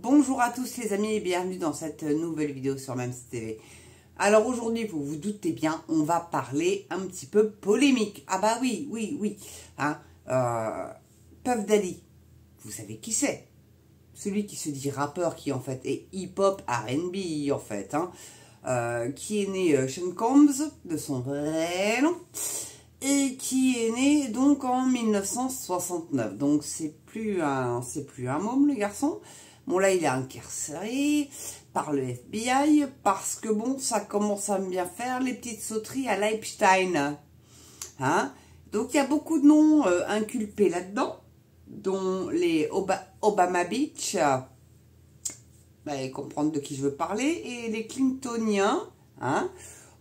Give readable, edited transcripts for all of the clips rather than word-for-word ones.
Bonjour à tous les amis et bienvenue dans cette nouvelle vidéo sur Mams TV. Alors aujourd'hui, vous vous doutez bien, on va parler un petit peu polémique. Ah bah oui. Hein, Puff Daddy, vous savez qui c'est? Celui qui se dit rappeur qui en fait est hip-hop R&B en fait. Qui est né Sean Combs, de son vrai nom. Et qui est né donc en 1969. Donc c'est plus un môme le garçon. Bon là il est incarcéré par le FBI parce que bon ça commence à bien faire les petites sauteries à l'Epstein. Donc il y a beaucoup de noms inculpés là-dedans, dont les Obama Beach, vous allez comprendre de qui je veux parler, et les Clintoniens.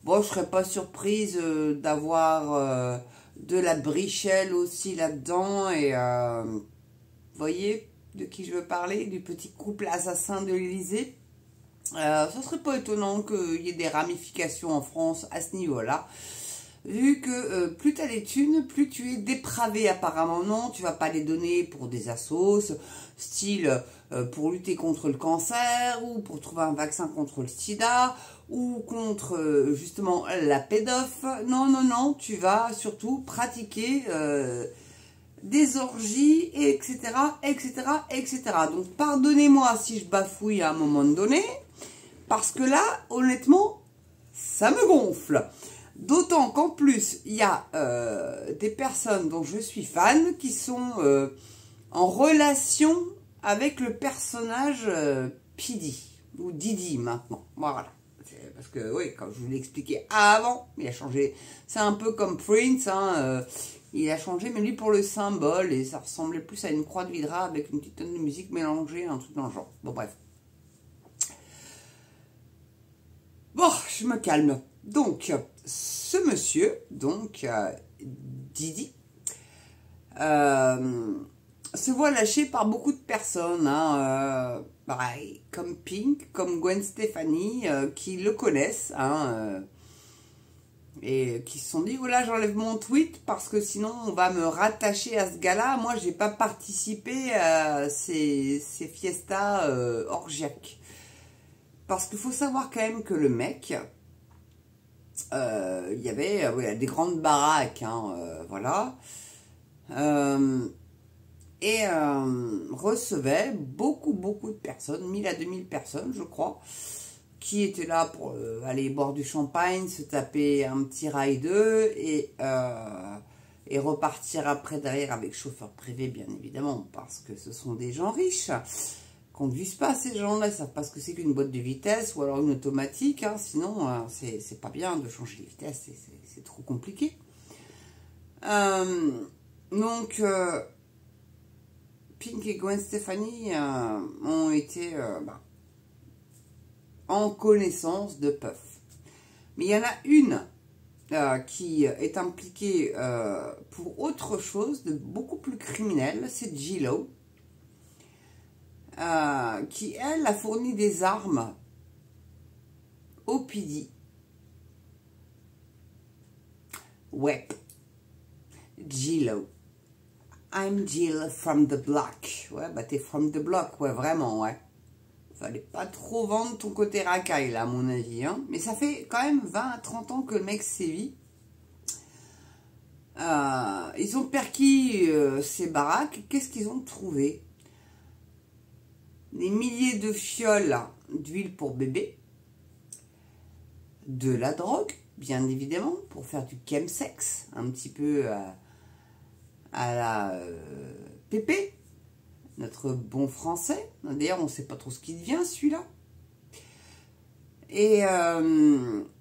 Bon, je serais pas surprise d'avoir de la Brichelle aussi là-dedans. Et vous voyez de qui je veux parler, du petit couple assassin de l'Élysée. Ça serait pas étonnant qu'il y ait des ramifications en France à ce niveau-là. Vu que plus tu as des thunes, plus tu es dépravé apparemment. Non, tu vas pas les donner pour des assos, style pour lutter contre le cancer, ou pour trouver un vaccin contre le sida, ou contre justement la pédophilie. Non, tu vas surtout pratiquer des orgies, etc. Donc pardonnez-moi si je bafouille à un moment donné, parce que là, honnêtement, ça me gonfle. D'autant qu'en plus, il y a des personnes dont je suis fan qui sont en relation avec le personnage P. Diddy, ou Diddy maintenant. Voilà. Parce que, oui, comme je vous l'ai expliqué avant, il a changé. C'est un peu comme Prince, il a changé, mais lui pour le symbole, et ça ressemblait plus à une croix de Vidra avec une petite tonne de musique mélangée, un truc dans le genre. Bon, bref. Bon, je me calme. Donc, ce monsieur, donc Diddy, se voit lâché par beaucoup de personnes, pareil, comme Pink, comme Gwen Stefani, qui le connaissent, et qui se sont dit, voilà, j'enlève mon tweet parce que sinon on va me rattacher à ce gars-là. Moi, j'ai pas participé à ces fiestas orgiaques. Parce qu'il faut savoir quand même que le mec, il y avait des grandes baraques, voilà, et recevait beaucoup de personnes, 1000 à 2000 personnes, je crois, qui étaient là pour aller boire du champagne, se taper un petit raideux et repartir après derrière avec chauffeur privé, bien évidemment, parce que ce sont des gens riches. Conduisent pas ces gens-là, ils savent pas ce que c'est qu'une boîte de vitesse ou alors une automatique, sinon c'est pas bien de changer les vitesses, c'est trop compliqué. Donc Pink et Gwen Stefani ont été en connaissance de Puff. Mais il y en a une qui est impliquée pour autre chose de beaucoup plus criminel, c'est J-Lo. Qui, elle, a fourni des armes au P. Diddy. Ouais. J-Lo. I'm Jill from the block. Ouais, bah t'es from the block, ouais, vraiment, ouais. Fallait pas trop vendre ton côté racaille, là, à mon avis, Mais ça fait quand même 20 à 30 ans que le mec sévit. Ils ont perquis ces baraques. Qu'est-ce qu'ils ont trouvé? Des milliers de fioles d'huile pour bébé, de la drogue, bien évidemment, pour faire du chemsex, un petit peu à la Pépé, notre bon français. D'ailleurs, on ne sait pas trop ce qu'il devient, celui-là. Et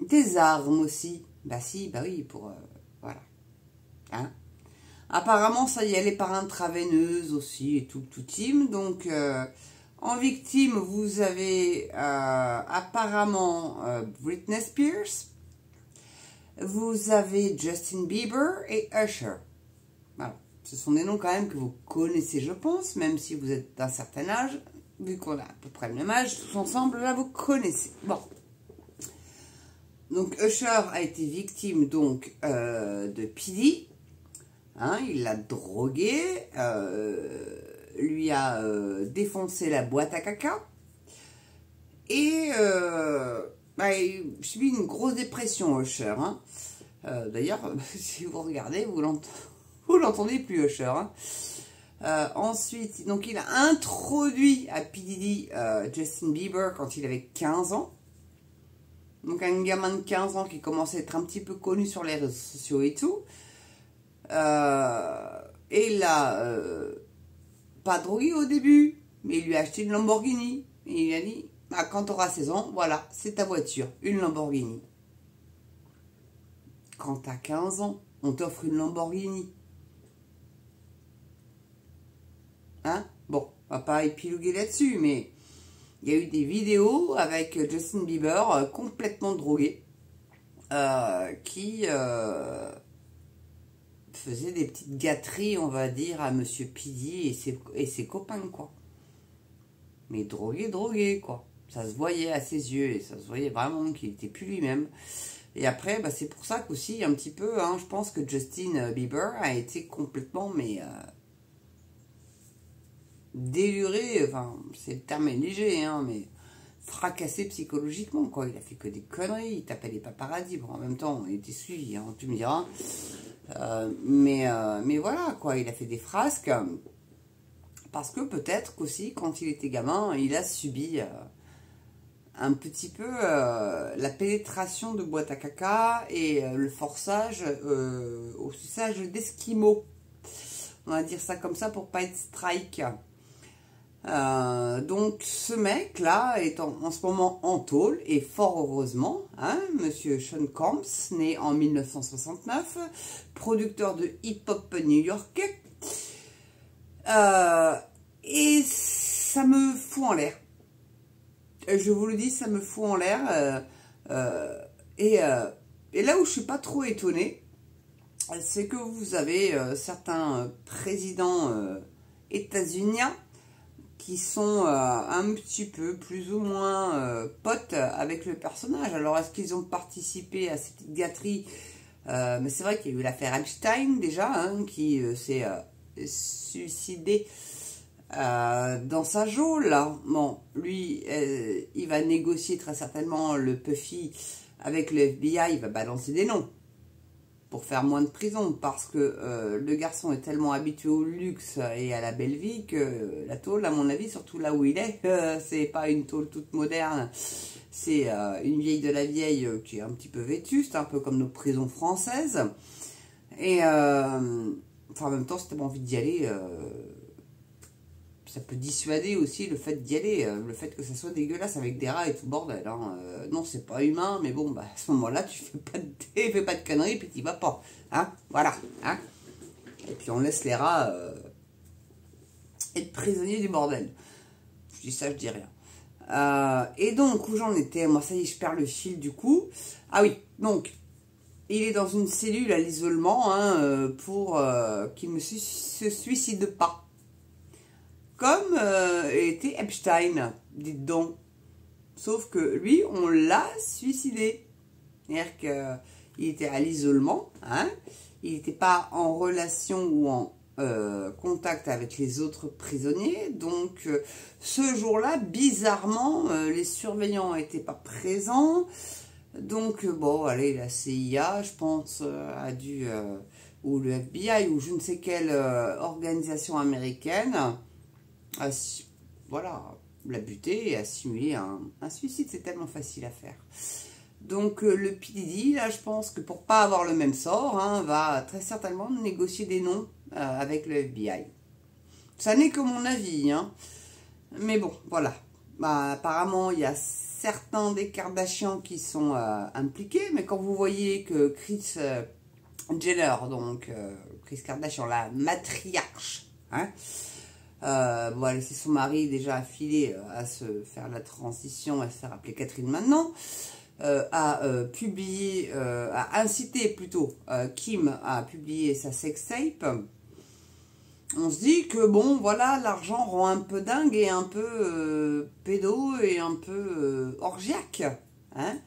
des armes aussi. Bah si, bah oui, pour... voilà. Apparemment, ça y allait par intraveineuse aussi, et tout team, donc... en victime, vous avez apparemment Britney Spears, vous avez Justin Bieber et Usher. Voilà. Ce sont des noms quand même que vous connaissez, je pense, même si vous êtes d'un certain âge, vu qu'on a à peu près le même âge, tous ensemble, là, vous connaissez. Bon. Donc, Usher a été victime donc de P. Diddy. Il l'a drogué, lui a défoncé la boîte à caca. Et il subit une grosse dépression, Usher. Hein. D'ailleurs, si vous regardez, vous l'entendez plus, Usher. Hein. Ensuite, donc il a introduit à P. Diddy Justin Bieber quand il avait 15 ans. Donc un gamin de 15 ans qui commençait à être un petit peu connu sur les réseaux sociaux et tout. Et là, pas drogué au début, mais il lui a acheté une Lamborghini. Et il lui a dit, ah, quand tu auras 16 ans, voilà, c'est ta voiture, une Lamborghini. Quand tu as 15 ans, on t'offre une Lamborghini. Hein? Bon, on va pas épiloguer là-dessus, mais il y a eu des vidéos avec Justin Bieber complètement drogué qui faisait des petites gâteries, on va dire, à Monsieur Pidi et ses copains, quoi. Mais drogué, quoi. Ça se voyait à ses yeux et ça se voyait vraiment qu'il n'était plus lui-même. Et après, c'est pour ça qu'aussi, un petit peu, hein, je pense que Justin Bieber a été complètement, déluré, enfin, c'est le terme est léger, hein, mais fracassé psychologiquement, quoi. Il a fait que des conneries, il tapait les paparazzis. Bon, en même temps, il était suivi, hein, tu me diras. Mais voilà, quoi, il a fait des frasques. Parce que peut-être qu'aussi, quand il était gamin, il a subi un petit peu la pénétration de boîte à caca et le forçage au suçage d'esquimaux. On va dire ça comme ça pour pas être strike. Donc ce mec là est en ce moment en tôle et fort heureusement, hein, monsieur Sean Combs, né en 1969, producteur de hip-hop new-yorkais, et ça me fout en l'air. Je vous le dis, ça me fout en l'air. Et là où je suis pas trop étonnée, c'est que vous avez certains présidents états-uniens qui sont un petit peu plus ou moins potes avec le personnage. Alors, est-ce qu'ils ont participé à cette gâterie? Mais c'est vrai qu'il y a eu l'affaire Epstein déjà, hein, qui s'est suicidé dans sa geôle. Là. Bon, lui, il va négocier très certainement le Puffy avec le FBI, il va balancer des noms pour faire moins de prison, parce que le garçon est tellement habitué au luxe et à la belle vie que la tôle, à mon avis, surtout là où il est, c'est pas une tôle toute moderne, c'est une vieille de la vieille qui est un petit peu vétuste, un peu comme nos prisons françaises. Et enfin, en même temps, si t'as pas envie d'y aller, ça peut dissuader aussi le fait d'y aller, le fait que ça soit dégueulasse avec des rats et tout bordel. Hein. Non, c'est pas humain, mais bon, à ce moment-là, tu fais pas de conneries, puis t'y vas pas. Hein, voilà. Hein. Et puis on laisse les rats être prisonniers du bordel. Je dis ça, je dis rien. Et donc, où j'en étais, moi, ça y est, je perds le fil du coup. Ah oui, donc, il est dans une cellule à l'isolement hein, pour qu'il ne se suicide pas. Comme était Epstein, dites donc. Sauf que lui, on l'a suicidé. C'est-à-dire qu'il était à l'isolement, hein, il n'était pas en relation ou en contact avec les autres prisonniers. Donc, ce jour-là, bizarrement, les surveillants n'étaient pas présents. Donc, bon, allez, la CIA, je pense, a dû, ou le FBI, ou je ne sais quelle organisation américaine, voilà, l'a buté et a simulé un suicide. C'est tellement facile à faire. Donc le P. Diddy, là, je pense que pour pas avoir le même sort, hein, va très certainement négocier des noms avec le FBI. Ça n'est que mon avis, hein. Mais bon, voilà. Apparemment, il y a certains des Kardashians qui sont impliqués, mais quand vous voyez que Kris Jenner, donc Kris Kardashian, la matriarche, hein, bon, elle laissé son mari déjà affilé à se faire la transition, à se faire appeler Catherine maintenant, a publié, a incité plutôt Kim à publier sa sextape. On se dit que bon, voilà, l'argent rend un peu dingue et un peu pédo et un peu orgiaque. Hein,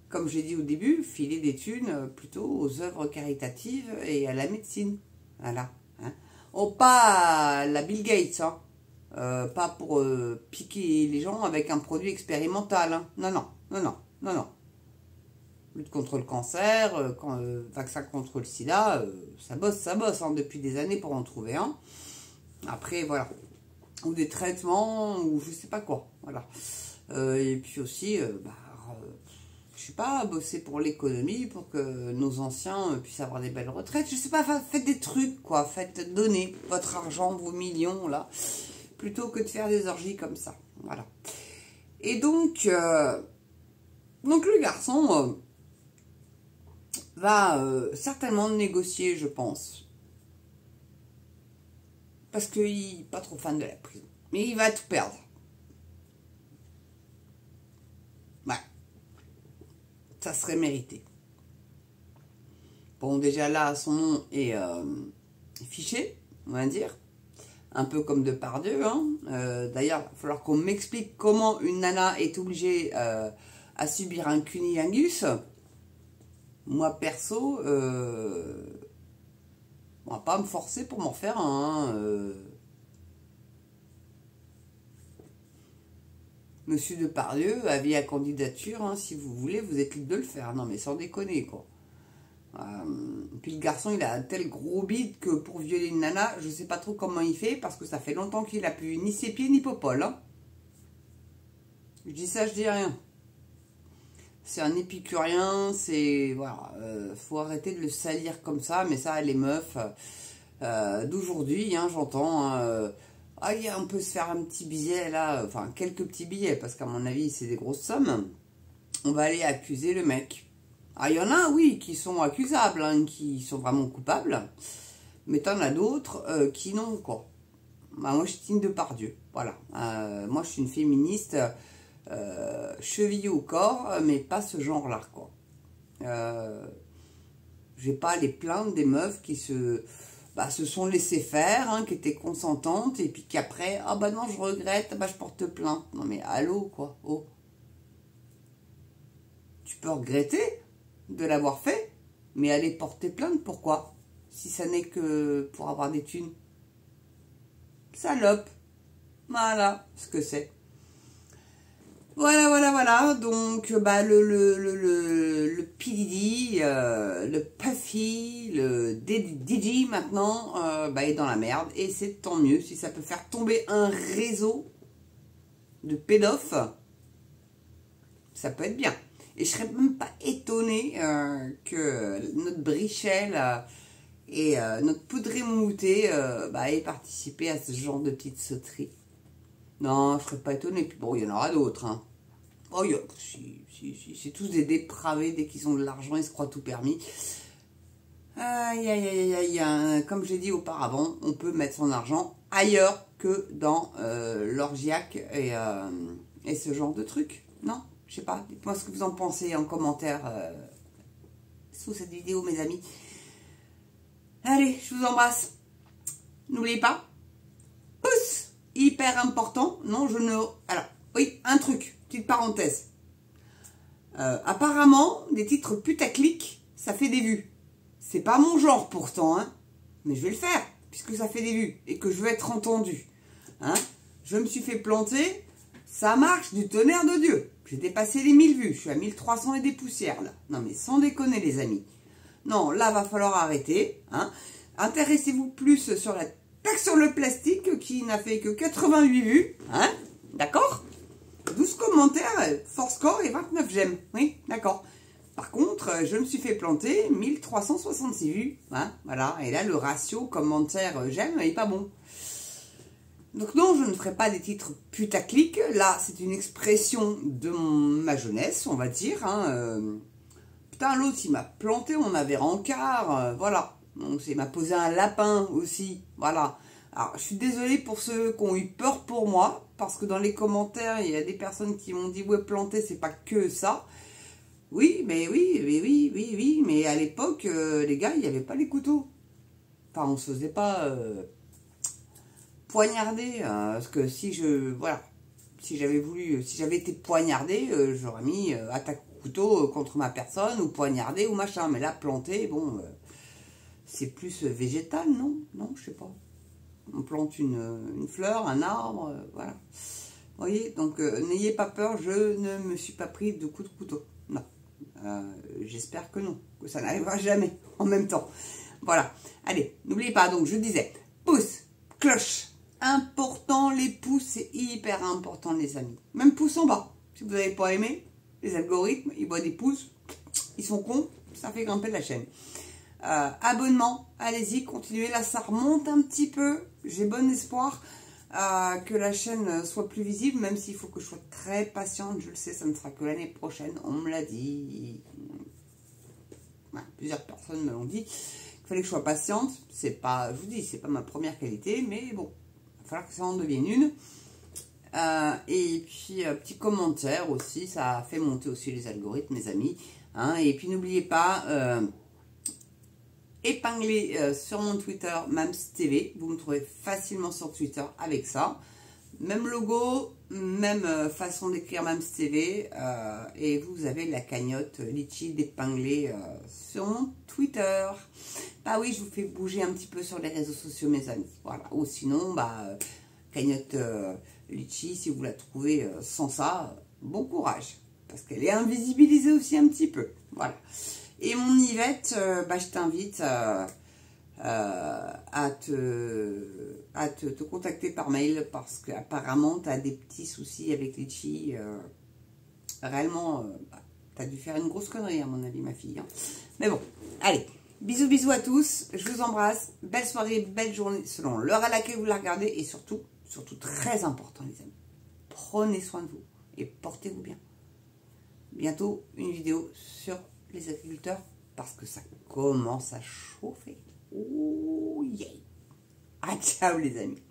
comme j'ai dit au début, filer des thunes plutôt aux œuvres caritatives et à la médecine. Voilà. Hein. Oh, pas la Bill Gates, hein. Pas pour piquer les gens avec un produit expérimental, hein. Non, non, non, non, non, non. Lutte contre le cancer, vaccin contre le sida, ça bosse hein, depuis des années pour en trouver un. Après, voilà. Ou des traitements, ou je sais pas quoi. Voilà. Et puis aussi, je sais pas, bosser pour l'économie, pour que nos anciens puissent avoir des belles retraites. Je sais pas, faites des trucs, quoi. Faites donner votre argent, vos millions, là, plutôt que de faire des orgies comme ça. Voilà. Et donc le garçon va certainement négocier, je pense. Parce qu'il n'est pas trop fan de la prison. Mais il va tout perdre. Ouais. Ça serait mérité. Bon, déjà là, son nom est fiché, on va dire. Un peu comme Depardieu. Hein. D'ailleurs, il va falloir qu'on m'explique comment une nana est obligée à subir un cunnilingus. Moi, perso, on va pas me forcer pour m'en faire un. Monsieur Depardieu, avis à candidature, hein, si vous voulez, vous êtes libre de le faire. Non, mais sans déconner, quoi. Puis le garçon, il a un tel gros bide que pour violer une nana, je sais pas trop comment il fait, parce que ça fait longtemps qu'il a plus ni ses pieds ni popole. Hein. Je dis ça, je dis rien. C'est un épicurien, c'est... Voilà, faut arrêter de le salir comme ça, mais ça, les meufs d'aujourd'hui, hein, j'entends... on peut se faire un petit billet, là, enfin, quelques petits billets, parce qu'à mon avis, c'est des grosses sommes. On va aller accuser le mec. Ah, il y en a, oui, qui sont accusables, hein, qui sont vraiment coupables, mais t'en as d'autres qui non, quoi. Bah, moi, je suis team Depardieu, voilà. Moi, je suis une féministe... chevillée au corps, mais pas ce genre-là, quoi. Je vais pas aller plaindre des meufs qui se sont laissées faire, hein, qui étaient consentantes, et puis qu'après, ah bah non, je regrette, bah je porte plainte. Non mais allô, quoi. Oh. Tu peux regretter de l'avoir fait, mais aller porter plainte, pourquoi? Si ça n'est que pour avoir des thunes. Salope. Voilà ce que c'est. Voilà. Donc, le P. Diddy, le Puffy, le Diddy maintenant, est dans la merde. Et c'est tant mieux si ça peut faire tomber un réseau de pédophiles. Ça peut être bien. Et je serais même pas étonnée que notre Brichel et notre Poudré Moumoutée aient participé à ce genre de petites sauteries. Non, je serais pas étonnée. Puis bon, il y en aura d'autres. Hein. Oh, c'est tous des dépravés. Dès qu'ils ont de l'argent, ils se croient tout permis. Aïe. Comme j'ai dit auparavant, on peut mettre son argent ailleurs que dans l'orgiaque et ce genre de trucs. Non, je sais pas. Dites-moi ce que vous en pensez en commentaire sous cette vidéo, mes amis. Allez, je vous embrasse. N'oubliez pas, pouce! Hyper important. Non, je ne... Alors, oui, un truc, petite parenthèse. Apparemment, des titres putaclic, ça fait des vues. C'est pas mon genre pourtant, hein. Mais je vais le faire, puisque ça fait des vues et que je veux être entendu. Hein. Je me suis fait planter, ça marche du tonnerre de Dieu. J'ai dépassé les 1000 vues, je suis à 1300 et des poussières là. Non mais sans déconner les amis. Non, là va falloir arrêter. Hein. Intéressez-vous plus sur la taxe sur le plastique qui n'a fait que 88 vues, hein, d'accord? 12 commentaires, fort score et 29 j'aime, oui, d'accord. Par contre, je me suis fait planter 1366 vues, hein, voilà, et là le ratio commentaire j'aime n'est pas bon. Donc non, je ne ferai pas des titres putaclic, là c'est une expression de ma jeunesse, on va dire, hein. Putain, l'autre il m'a planté, on avait rencard, voilà. Donc, il m'a posé un lapin aussi, voilà. Alors, je suis désolée pour ceux qui ont eu peur pour moi, parce que dans les commentaires, il y a des personnes qui m'ont dit, ouais, planter, c'est pas que ça. Oui, mais à l'époque, les gars, il n'y avait pas les couteaux. Enfin, on se faisait pas poignarder, parce que si j'avais été poignardé, j'aurais mis attaque au couteau contre ma personne, ou poignardé, ou machin. Mais là, planter, bon... c'est plus végétal, non? Non, je sais pas. On plante une fleur, un arbre, voilà. Vous voyez, donc n'ayez pas peur, je ne me suis pas pris de coups de couteau. Non. J'espère que non, que ça n'arrivera jamais en même temps. Voilà. Allez, n'oubliez pas, donc je disais, pouce, cloche. Important, les pouces, c'est hyper important, les amis. Même pouce en bas. Si vous n'avez pas aimé, les algorithmes, ils voient des pouces, ils sont cons, ça fait grimper la chaîne. Abonnement, allez-y, continuez. Là, ça remonte un petit peu. J'ai bon espoir que la chaîne soit plus visible, même s'il faut que je sois très patiente. Je le sais, ça ne sera que l'année prochaine. On me l'a dit. Ouais, plusieurs personnes me l'ont dit. Il fallait que je sois patiente. C'est pas, je vous dis, c'est pas ma première qualité, mais bon, il va falloir que ça en devienne une. Et puis, petit commentaire aussi, ça fait monter aussi les algorithmes, mes amis. Hein, et puis, n'oubliez pas, épinglé sur mon Twitter, MamsTV. Vous me trouvez facilement sur Twitter avec ça. Même logo, même façon d'écrire MamsTV. Et vous avez la cagnotte Litchi d'épingler sur mon Twitter. Bah oui, je vous fais bouger un petit peu sur les réseaux sociaux, mes amis. Voilà. Ou sinon, cagnotte Litchi, si vous la trouvez sans ça, bon courage. Parce qu'elle est invisibilisée aussi un petit peu. Voilà. Et mon Yvette, je t'invite à te contacter par mail parce qu'apparemment, tu as des petits soucis avec Litchi. Réellement, tu as dû faire une grosse connerie, à mon avis, ma fille. Hein. Mais bon, allez, bisous, bisous à tous. Je vous embrasse. Belle soirée, belle journée selon l'heure à laquelle vous la regardez. Et surtout, très important, les amis, prenez soin de vous et portez-vous bien. Bientôt, une vidéo sur les agriculteurs parce que ça commence à chauffer. Oh yeah. Ah, ciao les amis.